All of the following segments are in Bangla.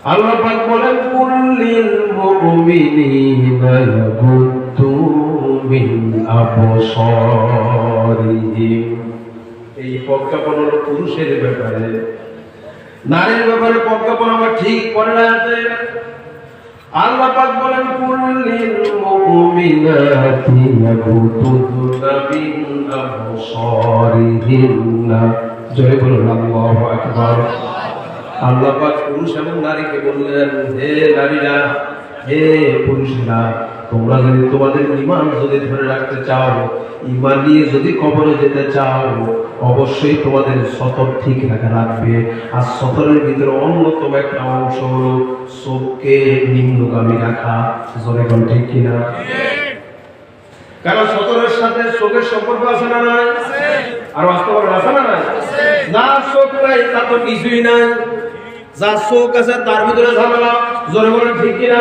আল্লাহ পাক বলেন কুল্লিল মুমিনিনা ইয়াগুদ্দু মিন আবসারিহিম। এই প্রজ্ঞাপন হলো পুরুষের ব্যাপারে, নারীর ব্যাপারে প্রজ্ঞাপন আমার ঠিক পড়ে না আছে। আল্লাহ পাক বলেন কুল্লিল মুমিনাতি ইয়াগুদ্দুনা মিন আবসারিহিন্না। জয় বলুন আল্লাহু আকবার। আল্লাহ পাক পুরুষ এবং নারীকে বললেন, হে নারীরা, হে পুরুষরা, তোমরা যদি তোমাদের ঈমান যদি ধরে রাখতে চাও, ঈমান নিয়ে যদি কবরে যেতে চাও, অবশ্যই তোমাদের সতর ঠিক রাখবে। আর সতরের ভিতরে অন্যতম একটা অংশ হলো চোখকে নিম্নগামী রাখা। জোরে কোন ঠিক কিনা? কারণ সতরের সাথে চোখের সম্পর্ক আছে না নাই? আর বাস্তবে আছে না নাই? না চোখ নাই তা তো কিছুই নাই, যা চোখ আছে তার ভিতরে ঝামেলা। জোরে বলেন ঠিক কিনা?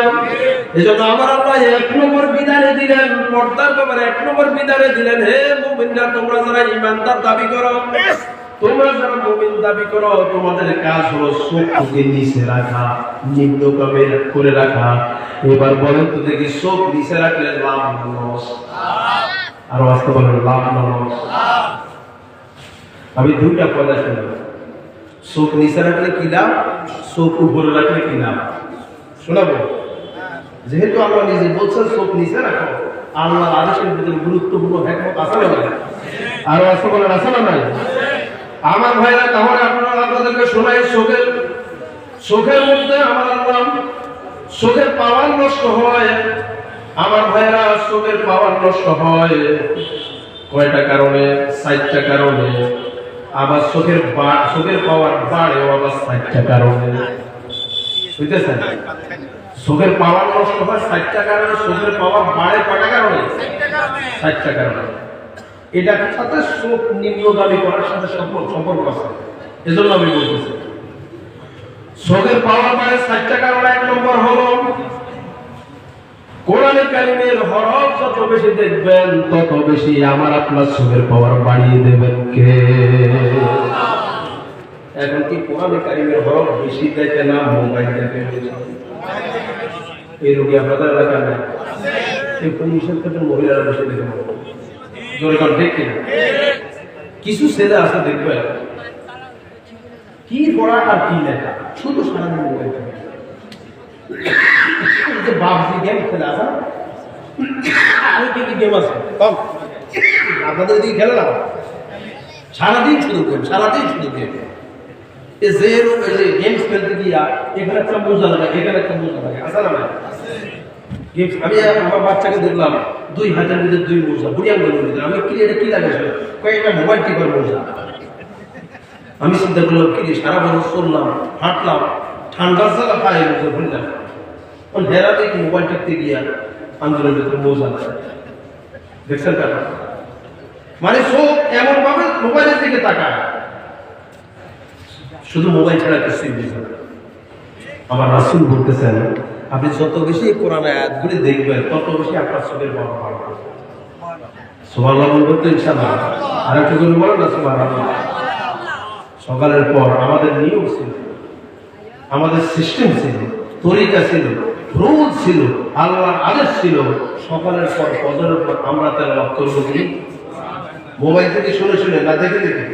এই জন্য আমার আল্লাহ 1 নম্বর বিধানে দিলেন, পর্দার ব্যাপারে 1 নম্বর বিধানে দিলেন, হে মুমিনরা, তোমরা যারা ঈমানদার দাবি করো, তোমরা যারা মুমিন দাবি করো, তোমাদের কাজ হলো চোখকে নিচে রাখা, নিম্নগামী করে রাখা। এবার বলেন তো দেখি, চোখ নিচে রাখলে লাভ না লস? আর বাস্তব বলেন লাভ না লস? আমি দুইটা কথা শুনলাম, চোখ নিচে রাখলে কি লাভ, চোখ উপরে রাখলে কি লাভ শোনাবো। যেহেতু আল্লাহ নিজে বলছেন চোখ নিচে রাখো, আল্লাহর আদেশের ভিতরে গুরুত্বপূর্ণ হিকমত আছে না নাই? আর আছে বলেন আছে না নাই? আমার ভাইরা, তাহলে আপনারা আপনাদেরকে শোনাই, চোখের মধ্যে আমার আল্লাহ চোখের পাওয়ার নষ্ট হয়। আমার ভাইরা, চোখের পাওয়ার নষ্ট হয় কয়টা কারণে? 4টা কারণে। আবার চোখের পাওয়ার বাড়েও আবার 4টা কারণে। বুঝতেছেন? চোখের পাওয়ার নষ্ট হয় 4টা কারণে, চোখের পাওয়ার বাড়ে কয়টা কারণে? 4টা কারণে। এটার সাথে চোখ নিম্নগামী করার সাথে সম্পর্ক আছে। এজন্য আমি বলতেছি চোখের পাওয়ার বাড়ে 4টা কারণে। 1 নম্বর হলো কোরআনে কারিমের হরফ যত বেশি দেখবেন, তত বেশি আমার আপনার চোখের পাওয়ার বাড়িয়ে দেবেন কে? এখন কি কোরআনে কারিমের হরফ বেশি দেখে না মোবাইল দেখে? এই রোগী আপনাদের এলাকা নেই, এই পুলিশের ক্ষেত্রে মহিলারা বেশি দেখে। দেখি কিছু ছেলে আছে দেখবেন কি পড়া আর কি লেখা, শুধু সারাদিন মোবাইল বাপজি গেম খেলে আসা। কি গেম আছে কম আপনাদের দিকে খেলে না? সারাদিন শুধু গেম, সারাদিন শুধু গেম। গেমস খেলতে গিয়া এখানে একটা মজা লাগে, এখানে একটা মজা লাগে, আসা না? আমি আমার বাচ্চাকে দেখলাম 2 হাজার ভিতরে 2 মোজা বুড়িয়ান বলে দিলাম। আমি কি এটা কি লাগে? কয়েকটা মোবাইল কি করে মোজা? আমি চিন্তা করলাম কি সারা বছর চললাম, হাঁটলাম, ঠান্ডার জায়গা পায়ে মোজা ভুললাম, হেরাতে মোবাইল টিপতে গিয়া আন্দোলনের ভিতরে মোজা লাগে। দেখছেন ব্যাপার? মানে সব এমন ভাবে মোবাইলের দিকে তাকায়, শুধু মোবাইল ছাড়া কিছুই বুঝে না। আমার রাসূল বলতেছেন, আপনি যত বেশি কোরআন আয়াতগুলি দেখবেন, তত বেশি আপনার চোখের পাওয়ার বাড়বে। সুবহানাল্লাহ বলবেন তো ইনশাআল্লাহ? আর একটু করে বলেন না সুবহানাল্লাহ। সকালের পর আমাদের নিয়ম ছিল, আমাদের সিস্টেম ছিল, তরিকা ছিল, রুল ছিল, আল্লাহর আদেশ ছিল, সকালের পর ফজরের পর আমরা তেলাওয়াত করব কি? মোবাইল থেকে শুনে শুনে না, দেখে দেখে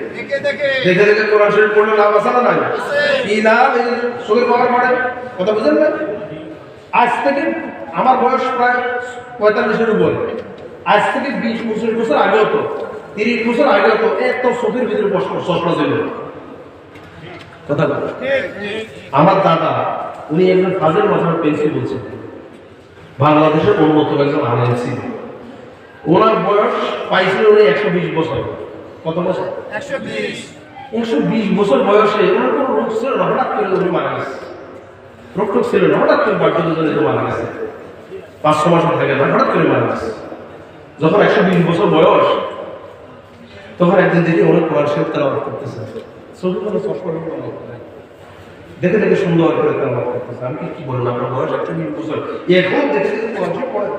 দেখে দেখে কোরআন শরীফ পড়লে লাভ আছে না নাই? কি লাভ? এই চোখের পাওয়ার বাড়ে। কথা বুঝলেন না? আজ থেকে আমার বয়স প্রায় 45-এর উপরে। আজ থেকে 20-25 বছর আগেও তো, 30 বছর আগেও তো এত চোখের ভিতরে চশমা ছিল। কথা বল। আমার দাদা, উনি একজন ফাজিল মাথার পেন্সিল বলছেন, বাংলাদেশের অন্যতম একজন আলেম ছিল। ওনার বয়স পাইছিল উনি 120 বছর। কত বছর? 120 বছর বয়সে ওনার কোনো রোগ ছিল না, হঠাৎ করে উনি মারা গেছে। রোগ ছিল না, হঠাৎ করে বার্ধক্যজনিত মারা গেছে। 5-6 মাস থাকে না, হঠাৎ করে মারা গেছে। যখন 120 বছর বয়স, তখন একদিন দেখি উনি কোরআন শরীফ তেলাওয়াত করতেছে। দেখে দেখে সুন্দর করে তেলাওয়াত করতেছে। আমি কি বললাম, আপনার বয়স 120 বছর, এখন দেখছি কোরআন শরীফ পড়ে।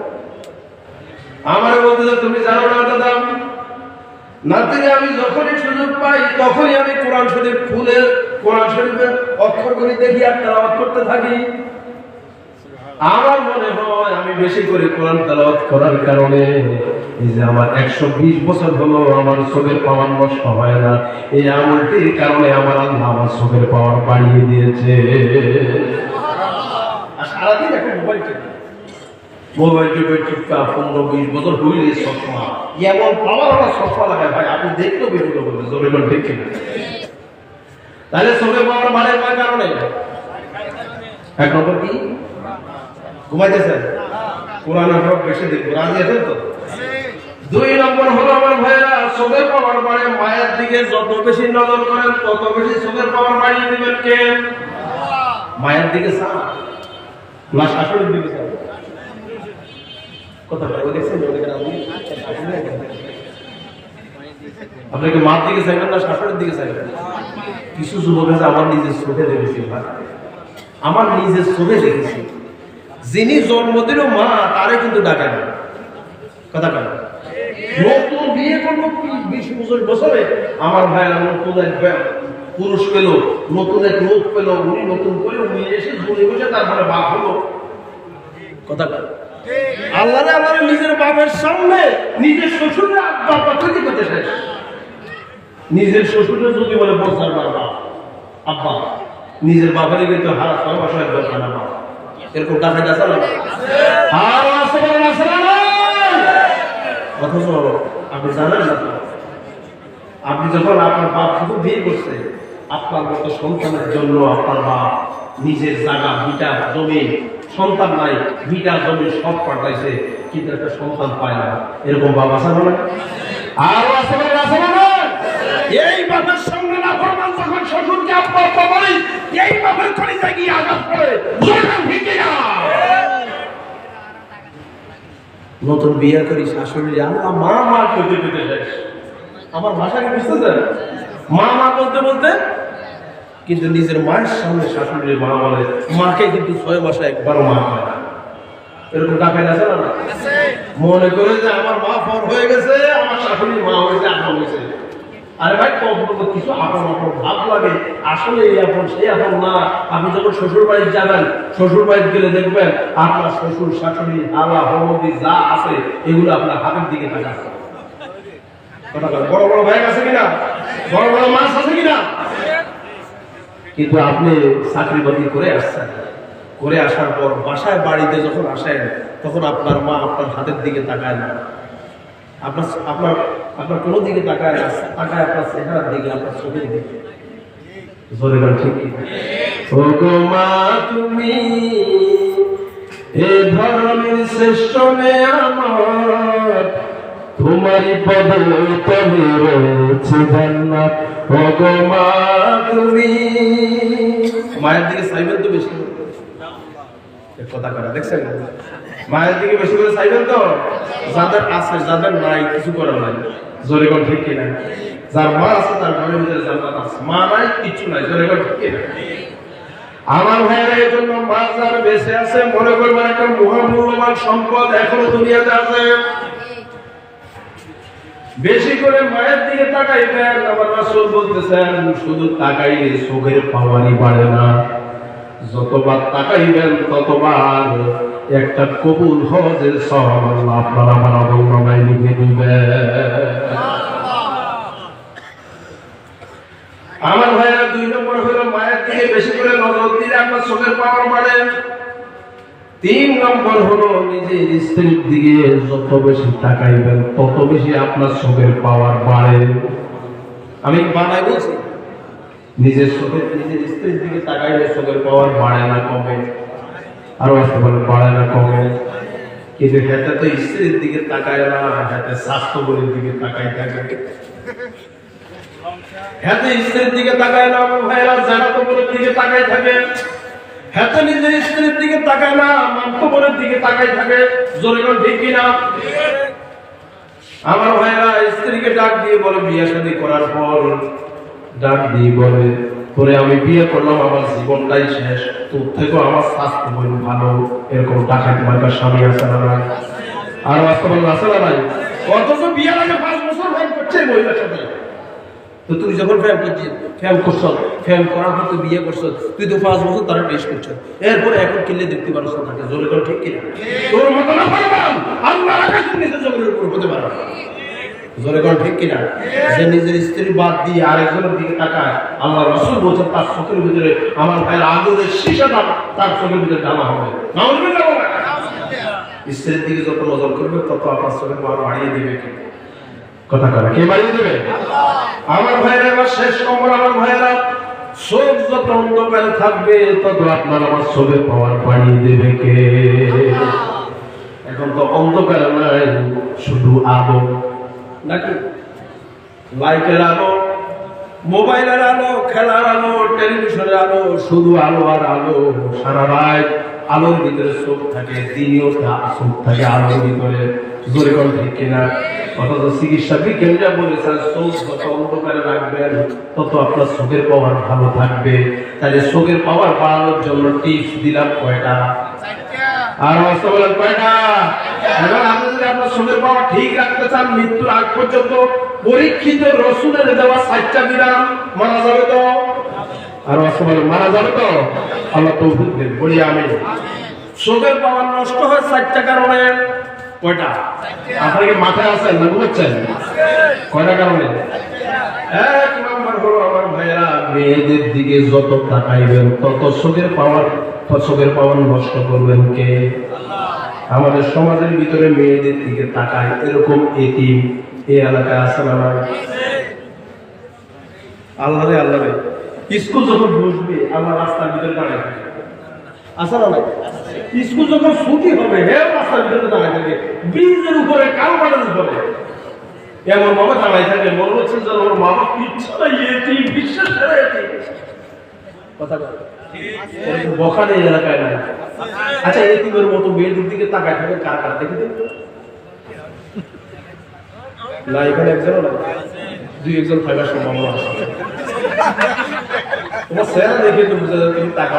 আমার বলতে তুমি জানো না দাদা, নাতিরে আমি যখনই সুযোগ পাই তখনই আমি কোরআন শরীফ খুলে কোরআন শরীফের অক্ষরগুলি দেখি আর তেলাওয়াত করতে থাকি। আমার মনে হয় আমি বেশি করে কোরআন তেলাওয়াত করার কারণে এই যে আমার 120 বছর হলো আমার চোখের পাওয়ার নষ্ট হয় না, এই আমলটির কারণে আমার আল্লাহ আমার চোখের পাওয়ার বাড়িয়ে দিয়েছে। আর সারাদিন এখন মোবাইল টিপে টিপা 15-20 বছর হইলে চশমা এমন পাওয়ার আমার চশমা লাগায় ভাই, আপনি দেখতেও বেরোলো বলবেন জোরে করে ঠিক কিনা? তাহলে চোখের পাওয়ার বাড়ে কয় কারণে? এক নম্বর কি? ঘুমাইতেছেন, কোরআন হক বেশি দেখবো, রাজি আছেন তো? 2 নম্বর হলো আমার ভাইরা চোখের পাওয়ার বাড়ে মায়ের দিকে যত বেশি নজর করেন তত বেশি চোখের পাওয়ার বাড়িয়ে দিবেন কে? মায়ের দিকে চান না শাশুড়ির দিকে চান? কথা বলে দেখছেন আপনাকে মার দিকে চাইবেন না শাশুড়ির দিকে চাইবেন? কিছু যুবক আছে আমার নিজের চোখে দেখেছি ভাই, আমার নিজের চোখে দেখেছি, যিনি জন্ম দিল মা তারে কিন্তু ডাকে না। কথা বলে নতুন বিয়ে করলো 20-25 বছরে আমার ভাইরা নতুন এক পুরুষ পেল, নতুন এক লোক পেল, উনি নতুন করে উনি এসে জুড়ে বসে তারপরে বাপ হলো। কথা বলে আল্লাহ আল্লাহ নিজের বাপের সামনে নিজের শ্বশুরের আব্বা পদ্ধতি করতে শেষ। নিজের শ্বশুরের যদি বলে বসার বাবা আব্বা, নিজের বাপের কিন্তু হারা 6 মাস একবার খানা বাবা, এরকম টাকা আছে না? আর আছে না? অথচ আপনি জানেন না, আপনি যখন আপনার বাপ শুধু বিয়ে করছে আপনার মতো সন্তানের জন্য আপনার বাপ নিজের জায়গা ভিটা জমি, সন্তান নাই ভিটা জমি সব পাঠাইছে, কিন্তু একটা সন্তান পায় না, এরকম বাপ আছে না? আরো আছে না? এই বাপের সঙ্গে না করবেন যখন শ্বশুরকে আব্বা আব্বা বলে, এই বাপের কলিজায় গিয়ে আঘাত করে নতুন বিয়ে করি শাশুড়ি আল্লাহ মা মা করতে পেতে শেষ। আমার ভাষাকে বুঝতেছেন? মা মা বলতে বলতে কিন্তু নিজের মায়ের সামনে শাশুড়ি মা বলে, মাকে কিন্তু 6 মাসে একবারও মা হয় না। এরকম ডাকাই আছে না? মনে করে যে আমার মা ফর হয়ে গেছে, আমার শাশুড়ি মা হয়েছে, আপন হয়েছে। আরে ভাই কত কিছু আপন আপন ভাব লাগে, আসলে এই আপন সেই আপন না। আপনি যখন শ্বশুর বাড়ি যাবেন, শ্বশুর বাড়ি গেলে দেখবেন আপনার শ্বশুর শাশুড়ি আলা হলদি যা আছে এগুলো আপনার হাতের দিকে থাকে। বড় বড় ভাই আছে কিনা, বড় বড় মাছ আছে কিনা, কিন্তু আপনি চাকরি বাকরি করে আসছেন, করে আসার পর বাসায় বাড়িতে যখন আসেন তখন আপনার মা আপনার হাতের দিকে তাকায় না, আপনার আপনার আপনার কোনো দিকে তাকায় না, তাকায় আপনার চেহারার দিকে, আপনার চোখের দিকে। জোরে গান ঠিক কি? ও গো মা তুমি এ ধরনের শ্রেষ্ঠ মেয়ে আমার, তোমারই পদে তলে রয়েছে জান্নাত। ও গো মা তুমি, মায়ের দিকে চাইবেন তো বেশি কথা করা দেখছেন, মায়ের দিকে বেশি করে চাইবেন তো, যাদের আছে যাদের নাই কিছু করার নাই। জোরে কোন ঠিক কিনা? যার মা আছে তার ঘরের ভিতরে জান্নাত আছে, মা নাই কিছু নাই। জোরে কোন ঠিক কিনা? আমার ভাইয়ের এই জন্য মা যার বেঁচে আছে মনে করবেন একটা মহামূল্যবান সম্পদ এখনো দুনিয়াতে আছে। বেশি করে মায়ের দিকে তাকাইবেন। আমার রাসূল বলতেছেন শুধু তাকাইলে চোখের পাওয়ারই বাড়ে না, যতবার তাকাইবেন ততবার একটা কবুল হজের সওয়াব আল্লাহ আপনার আমার আমলনামায় লিখে দিবেন। আমার ভাইরা 2 নম্বর হলো মায়ের দিকে বেশি করে নজর দিলে আপনার চোখের পাওয়ার বাড়ে। 3 নম্বর হলো নিজের স্ত্রীর দিকে যত বেশি তাকাইবেন তত বেশি আপনার চোখের পাওয়ার বাড়ে। আমি বানাই বলছি, নিজের স্ত্রীর দিকে তাকাইলে চোখের পাওয়ার বাড়ে না কমে? আরো আসতে বলে বাড়ে না কমে? কিন্তু হাতে তো স্ত্রীর দিকে তাকায় না, হাতে স্বাস্থ্যবলীর দিকে তাকাই থাকে। হাতে স্ত্রীর দিকে তাকায় না আমার ভাইরা, জানাতবলের দিকে তাকাই থাকে। হাতে নিজের স্ত্রীর দিকে তাকায় না, মান্তবলের দিকে তাকাই থাকে। জোরে কোন ঠিক কিনা? আমার ভাইরা স্ত্রীকে ডাক দিয়ে বলে, বিয়ে শাদী করার পর ডাক দিয়ে বলে, তোরে আমি বিয়ে করলাম, আমার জীবনটাই শেষ, তোর থেকেও আমার স্বাস্থ্য ভালো। এরকম টাকা তোমার কাছে স্বামী আছে না নাই? আর বাস্তব আছে না নাই? অথচ বিয়ের আগে 5 বছর ভাই করছে মহিলার সাথে। তো তুই যখন ফ্যাম করছিস, ফ্যাম করছ, ফ্যাম করার পর তুই বিয়ে করছ, তুই তো 5 বছর তারা টেস্ট করছ, এরপরে এখন কিনলে দেখতে পারছ না তাকে, জোরে করে ঠিক কিনা? তোর মতো না পারবাম আল্লাহর আকাশের নিচে জমিনের উপর হতে পারে না, জোরে করে ঠিক কিনা? যে নিজের স্ত্রী বাদ দিয়ে আরেকজনের দিকে তাকায়, আল্লাহ রাসূল বলছেন তার চোখের ভিতরে আমার ভাইয়ের আগুনের শীষাটা তার চোখের ভিতরে ঢালা হবে। স্ত্রীর দিকে যত নজর করবে তত আপনার চোখের পাওয়ার বাড়িয়ে দেবে। কথা কথা কে বাড়িয়ে দেবে? আমার ভাইয়েরা, এবার শেষ নম্বর, আমার ভাইয়েরা, চোখ যত অন্ধকারে থাকবে তত আপনার আমার চোখের পাওয়ার বাড়িয়ে দেবে কে? এখন তো অন্ধকার নাই, শুধু আলো, নাকি লাইটের আলো, মোবাইলের আলো, খেলার আলো, টেলিভিশনের আলো, শুধু আলো আর আলো। সারা রাত আলোর ভিতরে চোখ থাকে, দিনেও চোখ থাকে আলোর ভিতরে, জোরে কোন ঠিক কিনা? অথচ চিকিৎসা বিজ্ঞানীরা বলেছেন চোখ যত অন্ধকারে রাখবেন তত আপনার চোখের পাওয়ার ভালো থাকবে। তাহলে চোখের পাওয়ার বাড়ানোর জন্য টিপস দিলাম কয়টা? আর অবস্থা বলেন কয়টা? এবার আপনি যদি আপনার চোখের পাওয়ার ঠিক রাখতে চান, মৃত্যুর আগ পর্যন্ত পরীক্ষিত রসুলের দেওয়া 7টা বিধান মানা যাবে তো? আর অবস্থা বলেন মানা যাবে তো? আল্লাহ তৌফিক দেন, বলি আমি। চোখের পাওয়ার নষ্ট হয় 7টা কারণে। কয়টা? আপনাকে মাথায় আছেন না বুঝছেন? কয়টা কারণে? এক নম্বর হলো আমার ভাইয়েরা, মেয়েদের দিকে যত তাকাইবেন তত চোখের পাওয়ার নষ্ট করবেন কে? আমাদের সমাজের ভিতরে মেয়েদের দিকে তাকায় এরকম এতিম এই এলাকায় আছে না? আল্লাহ রে আল্লাহ রে, স্কুল যখন বসবে আমার রাস্তার ভিতরে দাঁড়ায় থাকে, আছে না? স্কুল যখন ছুটি হবে রাস্তার ভিতরে দাঁড়ায় থাকে, ব্রিজের উপরে, কালভার্টের উপরে এমন ভাবে দাঁড়ায় থাকে মনে হচ্ছে যেন ওর মা বাপ কিচ্ছু নাই, এতিম, বিশ্বাস করে এতিম। কথা বকা নেই এলাকায় নাই। আচ্ছা, এতিমের মতো মেয়েদের দিকে তাকায় থাকে কার কার দেখে দেখবে না? এখানে একজনও না, 2-1জন থাকার সম্ভাবনা আছে। তোমার চেহারা দেখে তো বুঝা যায় তুমি টাকা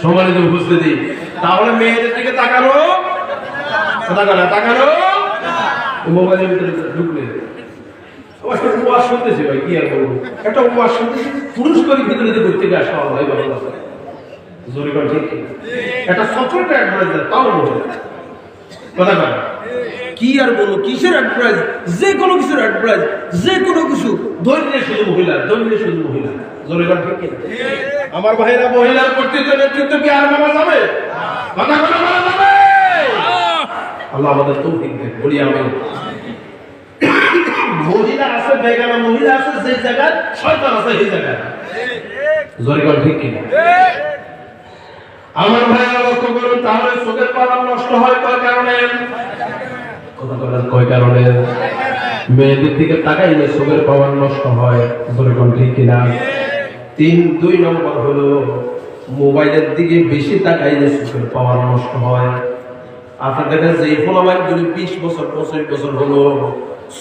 সম্মানিত উপস্থিতি। তাহলে মেয়েদের দিকে তাকানো, তাকানো মোবাইলের ভিতরে ঢুকলে ওয়াজ শুনতেছি ভাই, কি আর বলবো, একটা ওয়াজ শুনতেছি, পুরুষ করে ভিতরে দিয়ে ঘুরতে গিয়ে আসা ভাই ভালো লাগে, জোরে করে ঠিক একটা চকলেট অ্যাডভাইস দেয় তাও বলে কথা বলে। কি আর বলবো, কিসের অ্যাডভাইস? যে কোনো কিছুর অ্যাডভাইস, যে কোনো কিছু ধৈর্য শুধু মহিলা, ধৈর্য শুধু মহিলা, জোরে করে ঠিক। আমার ভাইরা, মহিলার কর্তৃত্ব নেতৃত্ব কি আর মানা যাবে? কথা কথা মানা যাবে? আল্লাহ আমাদের তৌফিক দেন, বলি আমি। মহিলা আছে, বেগানা মহিলা আছে, যে জায়গায় শয়তান আছে সেই জায়গায়, জোরে করে ঠিক কিনা? আমার ভাইরা লক্ষ্য করুন, তাহলে চোখের পাওয়ার নষ্ট হয় কয় কারণে? কথা বলেন কয় কারণে? মেয়েদের দিকে তাকাইলে চোখের পাওয়ার নষ্ট হয়, জোরে করে ঠিক কিনা? 2 নম্বর হলো মোবাইলের দিকে বেশি তাকাইলে চোখের পাওয়ার নষ্ট হয়। আপনাদের কাছে যে ফোলাবাইলগুলি 20 বছর 25 বছর হলো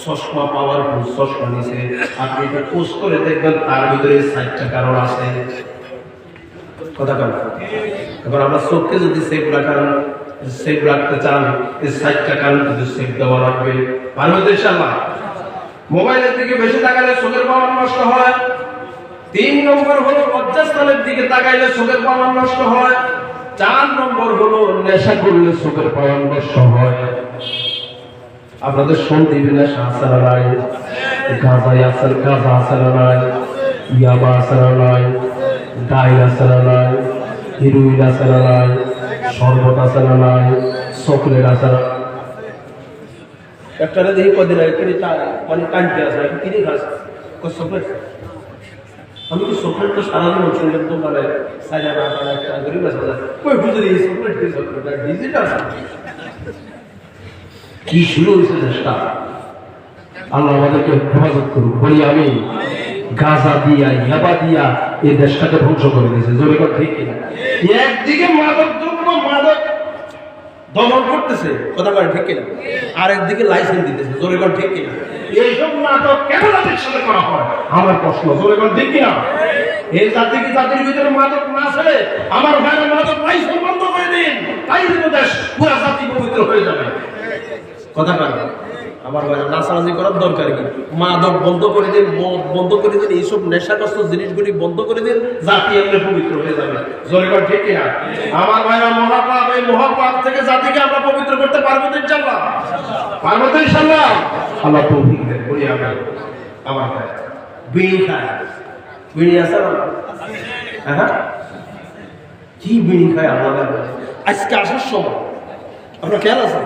চশমা পাওয়ার চশমা নিছে, আপনি এটা পোস্ট করে দেখবেন তার ভিতরে 7টা কারণ আছে। কথা বলেন। এবার আমরা চোখকে যদি সেভ রাখতে চান, এই 7টা কারণ কিন্তু সেভ দেওয়া লাগবে, পারবে তো ইনশাআল্লাহ? মোবাইলের দিকে বেশি তাকাইলে চোখের পাওয়ার নষ্ট হয়। 3 নম্বর হলো লজ্জাস্থানের দিকে তাকাইলে চোখের পাওয়ার নষ্ট হয়। 4 নম্বর হলো নেশা করলে চোখের পাওয়ার নষ্ট হয়। আপনাদের শুনতে নেশা আছে না নাই? গাঁজাই আছে, গাঁজা আছে না নাই? ইয়াবা আছে না নাই? ডাইল আছে না নাই? হিরোইন আছে না নাই? শরবত আছে না নাই? চকলেট আছে না? একটা দেখি কদিন মানে কানতে আছে, কিনে খাস চকলেট। আমি তো চকলেট তো সারাদিন চকলেট দোকানে সাইডে একটা গরিব আছে, কই বুঝে দিই চকলেট কি চকলেট ডিজিটাল কি শুরু হয়েছে দেশটা। আল্লাহ আমাদেরকে হেফাজত করুক, বলি আমি। গাঁজা দিয়া, ইয়াবা দিয়া এই দেশটাকে ধ্বংস করে দিয়েছে, জোরে কথা ঠিক কিনা? একদিকে মাদক দ্রব্য, মাদক দমন করতেছে, কথা বলে ঠিক কিনা? আর একদিকে লাইসেন্স দিতেছে, জোরে কথা ঠিক কিনা? এইসব নাটক কেন জাতির সাথে করা হয় আমার প্রশ্ন, জোরে কথা ঠিক কিনা? এই জাতি কি জাতির ভিতরে মাদক না ছেড়ে আমার ভাইরা মাদক লাইসেন্স বন্ধ করে দিন, তাই দেশ পুরা জাতি পবিত্র হয়ে যাবে। কথা বলে আমার ভাই নাচানাচি করার দরকার কি? মাদক বন্ধ করে দিন, মদ বন্ধ করে দিন, এইসব নেশাগ্রস্ত জিনিসগুলি বন্ধ করে দিন, জাতি এমনি পবিত্র হয়ে যাবে। জোরে কর ঠিক কিনা? আমার ভাইরা মহাপাপ, এই মহাপাপ থেকে জাতিকে আমরা পবিত্র করতে পারবো তো ইনশাআল্লাহ? পারবো তো ইনশাআল্লাহ? আল্লাহ তৌফিক দেন। বলি আমি আমার ভাই বিড়ি খায়, বিড়ি আছে না? হ্যাঁ, কি বিড়ি খায় আল্লাহ। আজকে আসার সময় আমরা খেয়াল আছে,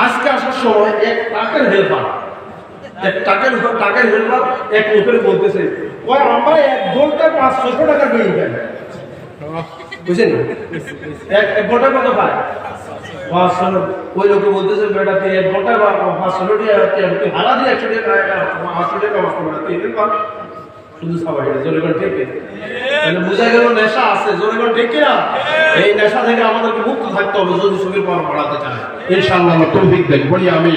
আজকে আসার সময় এক টাকার হেল্পার, এক লোকের বলতেছে ওই আমরা এক ঘন্টা 500 টাকা বিড়ি খাই, বুঝছেন? এক ঘন্টা কত পায়? 500। ওই লোকে বলতেছে বেটা তুই এক ঘন্টা 500 টাকা ভাড়া দিয়ে 100 টাকা 500 টাকা শুধু সবাই জোরেগণ ঠিক। তাহলে বোঝা গেল নেশা আছে। জোরেগণ ঠিক কিনা? এই নেশা থেকে আমাদেরকে মুক্ত থাকতে হবে যদি শরীর পাওয়ার বাড়াতে চায়। ইনশাআল্লাহ তৌফিক দেন। বলি আমি